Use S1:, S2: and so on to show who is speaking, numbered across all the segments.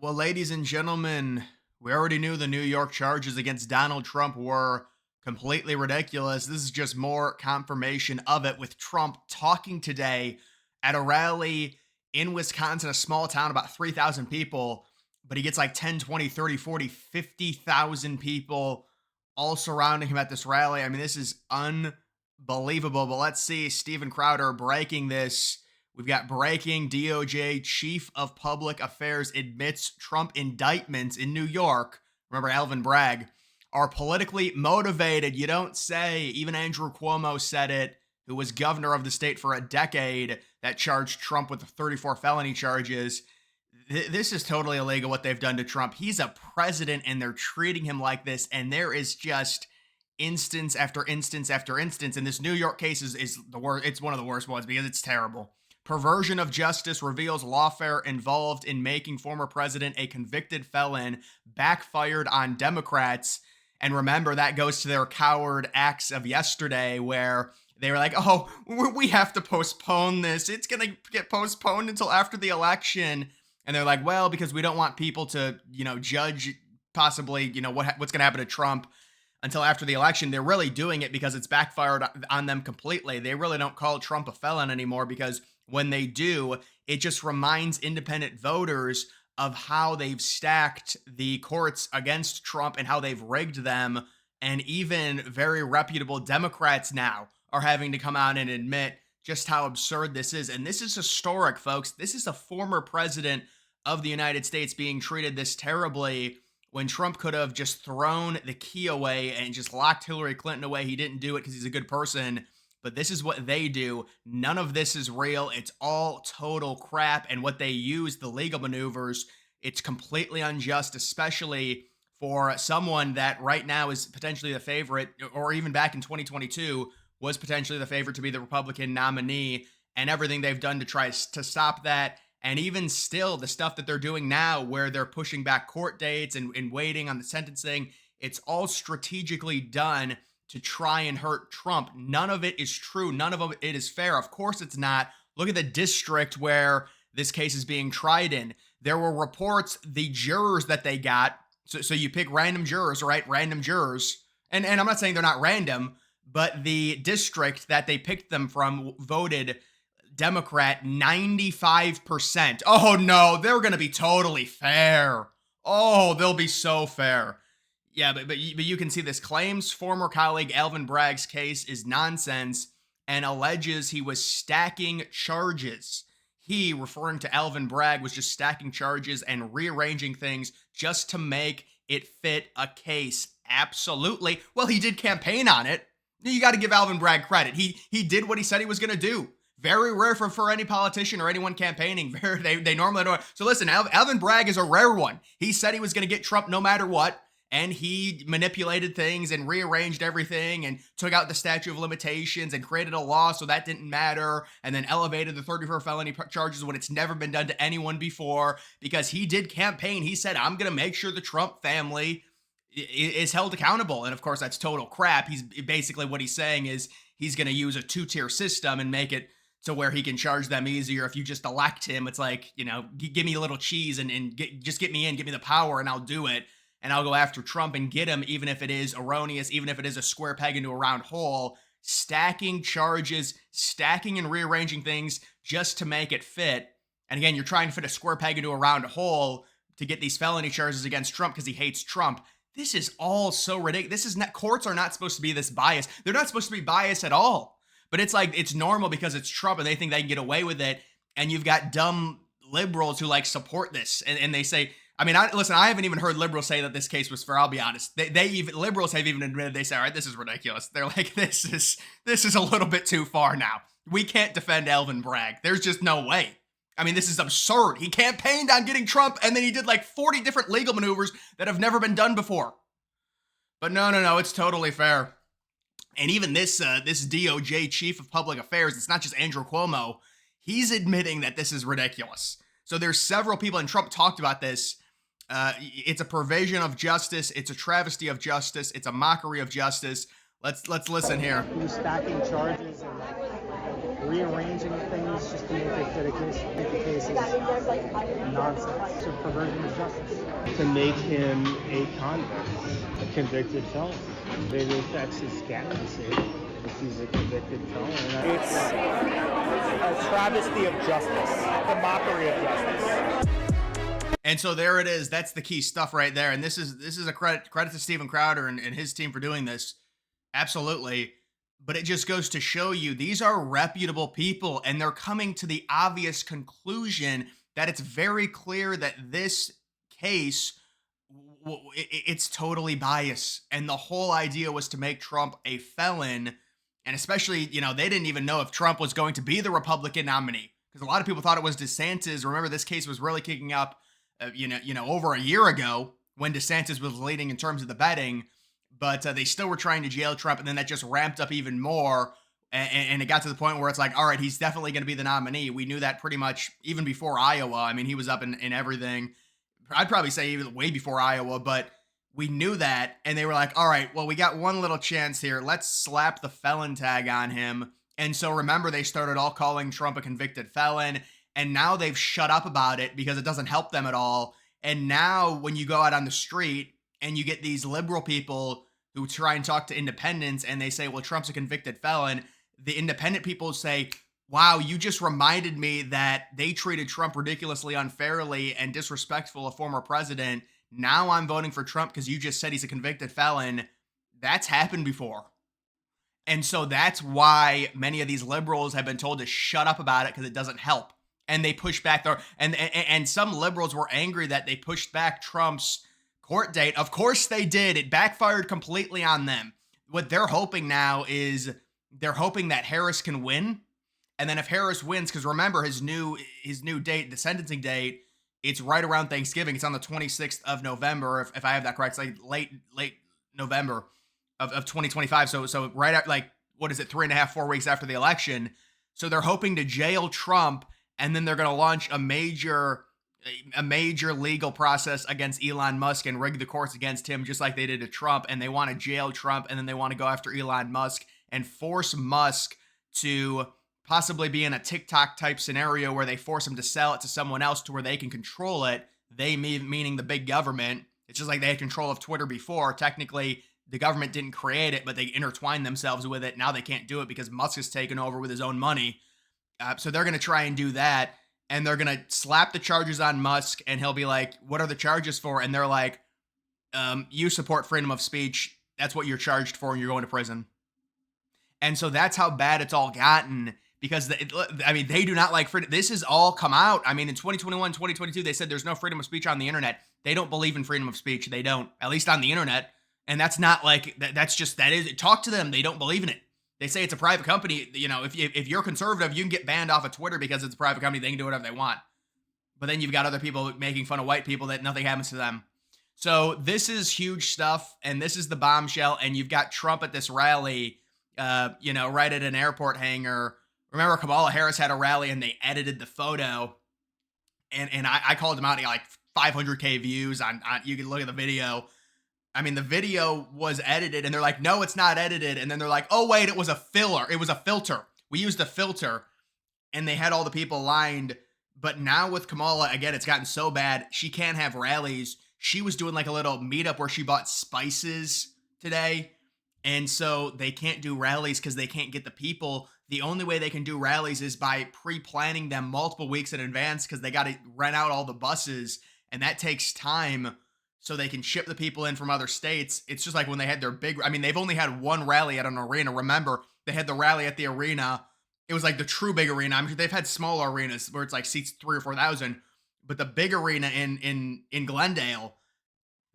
S1: Well, ladies and gentlemen, we already knew the New York charges against Donald Trump were completely ridiculous. This is just more confirmation of it, with Trump talking today at a rally in Wisconsin, a small town, about 3,000 people, but he gets like 10, 20, 30, 40, 50,000 people all surrounding him at this rally. I mean, this is unbelievable. But let's see Steven Crowder breaking this. We've got breaking: DOJ Chief of Public Affairs admits Trump indictments in New York. Remember, Alvin Bragg are politically motivated. You don't say. Even Andrew Cuomo said it, who was governor of the state for a decade, that charged Trump with 34 felony charges. This is totally illegal what they've done to Trump. He's a president and they're treating him like this. And there is just instance after instance after instance. And this New York case is the worst. It's one of the worst ones because it's terrible. Perversion of justice reveals lawfare involved in making former president a convicted felon backfired on Democrats. And remember, that goes to their coward acts of yesterday, where they were like, oh, we have to postpone this. It's going to get postponed until after the election. And they're like, well, because we don't want people to, judge possibly, what's going to happen to Trump until after the election. They're really doing it because it's backfired on them completely. They really don't call Trump a felon anymore, because when they do, it just reminds independent voters of how they've stacked the courts against Trump and how they've rigged them. And even very reputable Democrats now are having to come out and admit just how absurd this is. And this is historic, folks. This is a former president of the United States being treated this terribly, when Trump could have just thrown the key away and just locked Hillary Clinton away. He didn't do it because he's a good person. But this is what they do. None of this is real. It's all total crap. And what they use, the legal maneuvers, it's completely unjust, especially for someone that right now is potentially the favorite, or even back in 2022 was potentially the favorite to be the Republican nominee, and everything they've done to try to stop that. And even still, the stuff that they're doing now, where they're pushing back court dates and waiting on the sentencing, it's all strategically done to try and hurt Trump. None of it is true. None of it is fair. Of course it's not. Look at the district where this case is being tried in. There were reports, the jurors that they got, so you pick random jurors, right? Random jurors. And I'm not saying they're not random, but the district that they picked them from voted Democrat 95%. Oh no, they're going to be totally fair. Oh, they'll be so fair. Yeah, but you can see this. Claims former colleague Alvin Bragg's case is nonsense and alleges he was stacking charges. He, referring to Alvin Bragg, was just stacking charges and rearranging things just to make it fit a case. Absolutely. Well, he did campaign on it. You got to give Alvin Bragg credit. He did what he said he was going to do. Very rare for any politician or anyone campaigning. They normally don't. So listen, Alvin Bragg is a rare one. He said he was going to get Trump no matter what. And he manipulated things and rearranged everything and took out the statute of limitations and created a law so that didn't matter, and then elevated the 34 felony charges when it's never been done to anyone before, because he did campaign. He said, I'm going to make sure the Trump family is held accountable. And of course, that's total crap. He's basically, what he's saying is he's going to use a two-tier system and make it to where he can charge them easier. If you just elect him, it's like, give me a little cheese and just get me in, give me the power, and I'll do it. And I'll go after Trump and get him, even if it is erroneous, even if it is a square peg into a round hole. Stacking charges, stacking and rearranging things just to make it fit. And again, you're trying to fit a square peg into a round hole to get these felony charges against Trump because he hates Trump. This is all so ridiculous. This is not, courts are not supposed to be this biased. They're not supposed to be biased at all. But it's like, it's normal because it's Trump and they think they can get away with it. And you've got dumb liberals who support this. And they say, I haven't even heard liberals say that this case was fair. I'll be honest. Liberals have even admitted, they say, all right, this is ridiculous. They're like, this is a little bit too far now. We can't defend Alvin Bragg. There's just no way. This is absurd. He campaigned on getting Trump, and then he did 40 different legal maneuvers that have never been done before. But no, it's totally fair. And even this DOJ Chief of Public Affairs, it's not just Andrew Cuomo. He's admitting that this is ridiculous. So there's several people, and Trump talked about this. It's a perversion of justice. It's a travesty of justice. It's a mockery of justice. Let's listen here.
S2: He was stacking charges and rearranging things just to make the case is nonsense. It's a perversion of justice. To make him a convict, a convicted felon. It affects his candidacy if he's a convicted felon.
S3: It's a travesty of justice, the mockery of justice.
S1: And so there it is. That's the key stuff right there. And this is a credit to Steven Crowder and his team for doing this. Absolutely. But it just goes to show you these are reputable people, and they're coming to the obvious conclusion that it's very clear that this case it's totally biased, and the whole idea was to make Trump a felon. And especially, they didn't even know if Trump was going to be the Republican nominee, because a lot of people thought it was DeSantis. Remember, this case was really kicking up over a year ago when DeSantis was leading in terms of the betting. But they still were trying to jail Trump, and then that just ramped up even more. And it got to the point where it's like, all right, he's definitely going to be the nominee. We knew that pretty much even before Iowa. I mean, he was up in everything. I'd probably say even way before Iowa, but we knew that. And they were like, all right, well, we got one little chance here. Let's slap the felon tag on him. And so remember, they started all calling Trump a convicted felon. And now they've shut up about it because it doesn't help them at all. And now when you go out on the street and you get these liberal people who try and talk to independents and they say, well, Trump's a convicted felon, the independent people say, wow, you just reminded me that they treated Trump ridiculously unfairly and disrespectful of former president. Now I'm voting for Trump because you just said he's a convicted felon. That's happened before. And so that's why many of these liberals have been told to shut up about it because it doesn't help. And they push back there. And some liberals were angry that they pushed back Trump's court date. Of course they did. It backfired completely on them. What they're hoping now is they're hoping that Harris can win. And then if Harris wins, because remember his new date, the sentencing date, it's right around Thanksgiving. It's on the 26th of November, if I have that correct. It's like late November of 2025. So right at what is it, 4 weeks after the election. So they're hoping to jail Trump, and then they're going to launch a major legal process against Elon Musk and rig the courts against him, just like they did to Trump. And they want to jail Trump, and then they want to go after Elon Musk and force Musk to possibly be in a TikTok type scenario where they force him to sell it to someone else to where they can control it. They meaning the big government. It's just like they had control of Twitter before. Technically, the government didn't create it, but they intertwined themselves with it. Now they can't do it because Musk has taken over with his own money. So they're going to try and do that. And they're going to slap the charges on Musk, and he'll be like, what are the charges for? And they're like, you support freedom of speech. That's what you're charged for, and you're going to prison. And so that's how bad it's all gotten, because they do not like freedom. This has all come out. I mean, in 2021, 2022, they said there's no freedom of speech on the internet. They don't believe in freedom of speech. They don't, at least on the internet. And that's not like, that is, talk to them. They don't believe in it. They say it's a private company. If you're conservative, you can get banned off of Twitter because it's a private company. They can do whatever they want. But then you've got other people making fun of white people that nothing happens to them. So this is huge stuff. And this is the bombshell. And you've got Trump at this rally, right at an airport hangar. Remember, Kamala Harris had a rally and they edited the photo. And I called him out. He got like 500K views on you can look at the video. I mean, the video was edited, and they're like, no, it's not edited. And then they're like, oh, wait, it was a filler. It was a filter. We used a filter, and they had all the people lined. But now with Kamala, again, it's gotten so bad. She can't have rallies. She was doing like a little meetup where she bought spices today. And so they can't do rallies because they can't get the people. The only way they can do rallies is by pre-planning them multiple weeks in advance, because they got to rent out all the buses, and that takes time. So they can ship the people in from other states. It's just like when they had their they've only had one rally at an arena. Remember, they had the rally at the arena. It was like the true big arena. I'm sure they've had smaller arenas where it's like seats 3,000 or 4,000, but the big arena in Glendale,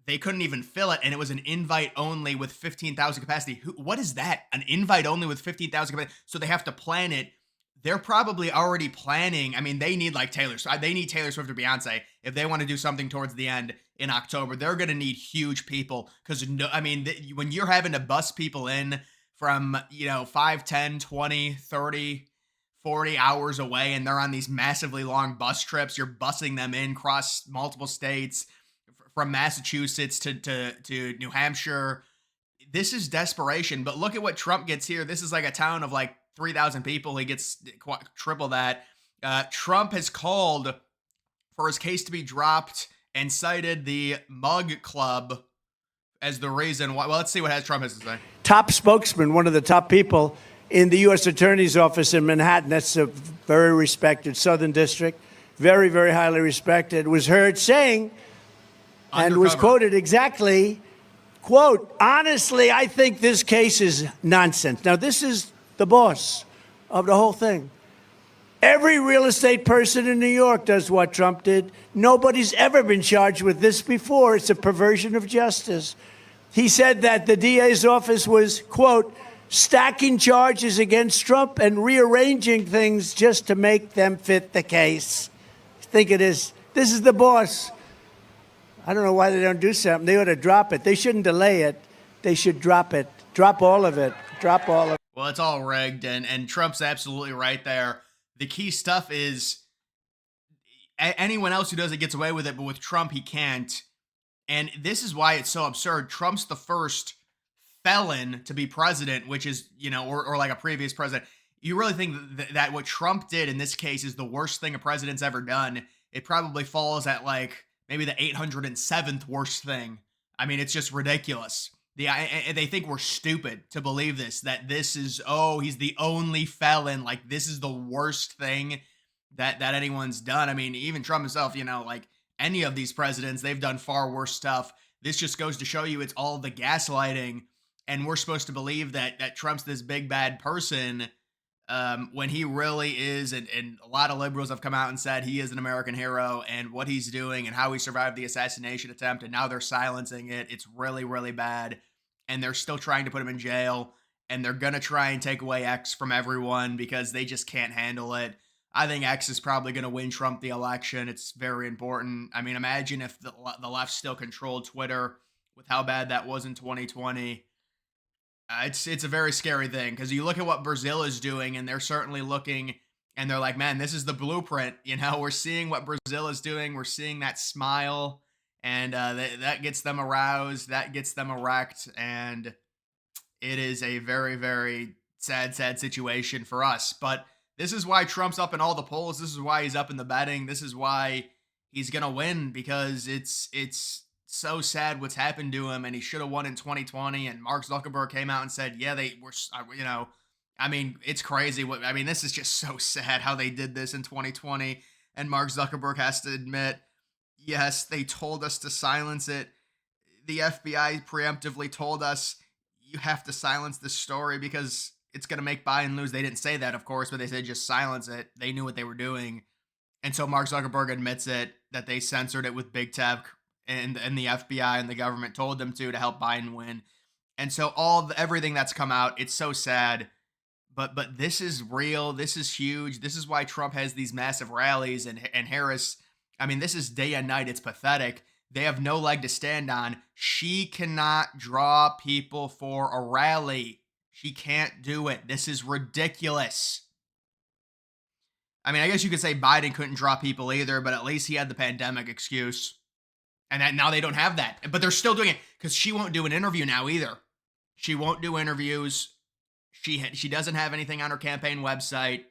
S1: they couldn't even fill it. And it was an invite only with 15,000 capacity. What is that? An invite only with 15,000 capacity. So they have to plan it. They're probably already planning. I mean, they need like Taylor Swift. They need Taylor Swift or Beyonce if they want to do something towards the end in October. They're going to need huge people, because when you're having to bus people in from 5, 10, 20, 30, 40 hours away, and they're on these massively long bus trips, you're busing them in across multiple states, from Massachusetts to New Hampshire. This is desperation. But look at what Trump gets here. This is like a town of like 3,000 people, he gets triple that. Trump has called for his case to be dropped and cited the Mug Club as the reason why. Well, let's see what Trump has to say.
S4: Top spokesman, one of the top people in the U.S. Attorney's Office in Manhattan, that's a very respected Southern District, very, very highly respected, was heard saying, and was quoted exactly, quote, "Honestly, I think this case is nonsense." Now, this is the boss of the whole thing. Every real estate person in New York does what Trump did. Nobody's ever been charged with this before. It's a perversion of justice. He said that the DA's office was, quote, "stacking charges against Trump and rearranging things just to make them fit the case." I think it is. This is the boss. I don't know why they don't do something. They ought to drop it. They shouldn't delay it. They should drop it. Drop all of it. Drop all of it.
S1: Well, it's all rigged, and Trump's absolutely right there. The key stuff is anyone else who does it gets away with it, but with Trump, he can't. And this is why it's so absurd. Trump's the first felon to be president, which is, or like a previous president. You really think that what Trump did in this case is the worst thing a president's ever done? It probably falls at like maybe the 807th worst thing. I mean, it's just ridiculous. They think we're stupid to believe this, that this is, he's the only felon. Like, this is the worst thing that anyone's done. I mean, even Trump himself, like any of these presidents, they've done far worse stuff. This just goes to show you it's all the gaslighting. And we're supposed to believe that Trump's this big bad person when he really is. And a lot of liberals have come out and said he is an American hero and what he's doing and how he survived the assassination attempt. And now they're silencing it. It's really, really bad. And they're still trying to put him in jail. And they're going to try and take away X from everyone because they just can't handle it. I think X is probably going to win Trump the election. It's very important. I mean, imagine if the left still controlled Twitter with how bad that was in 2020. It's a very scary thing because you look at what Brazil is doing and they're certainly looking and they're like, man, this is the blueprint. We're seeing what Brazil is doing. We're seeing that smile and that gets them aroused. That gets them erect. And it is a very, very sad situation for us. But this is why Trump's up in all the polls. This is why he's up in the betting. This is why he's going to win because it's so sad what's happened to him, and he should have won in 2020. And Mark Zuckerberg came out and said, yeah, they were, I mean, it's crazy. This is just so sad how they did this in 2020. And Mark Zuckerberg has to admit, yes, they told us to silence it. The FBI preemptively told us, you have to silence this story because it's going to make Biden lose. They didn't say that, of course, but they said just silence it. They knew what they were doing. And so Mark Zuckerberg admits it, that they censored it with big tech. And the FBI and the government told them to help Biden win. And so everything that's come out, it's so sad. But this is real. This is huge. This is why Trump has these massive rallies and Harris. I mean, this is day and night. It's pathetic. They have no leg to stand on. She cannot draw people for a rally. She can't do it. This is ridiculous. I mean, I guess you could say Biden couldn't draw people either, but at least he had the pandemic excuse. And now they don't have that. But they're still doing it because she won't do an interview now either. She won't do interviews. She doesn't have anything on her campaign website.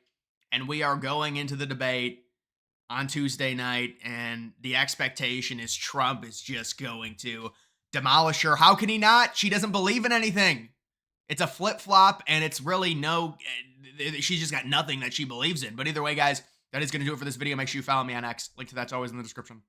S1: And we are going into the debate on Tuesday night. And the expectation is Trump is just going to demolish her. How can he not? She doesn't believe in anything. It's a flip-flop, and it's really she's just got nothing that she believes in. But either way, guys, that is going to do it for this video. Make sure you follow me on X. Link to that's always in the description.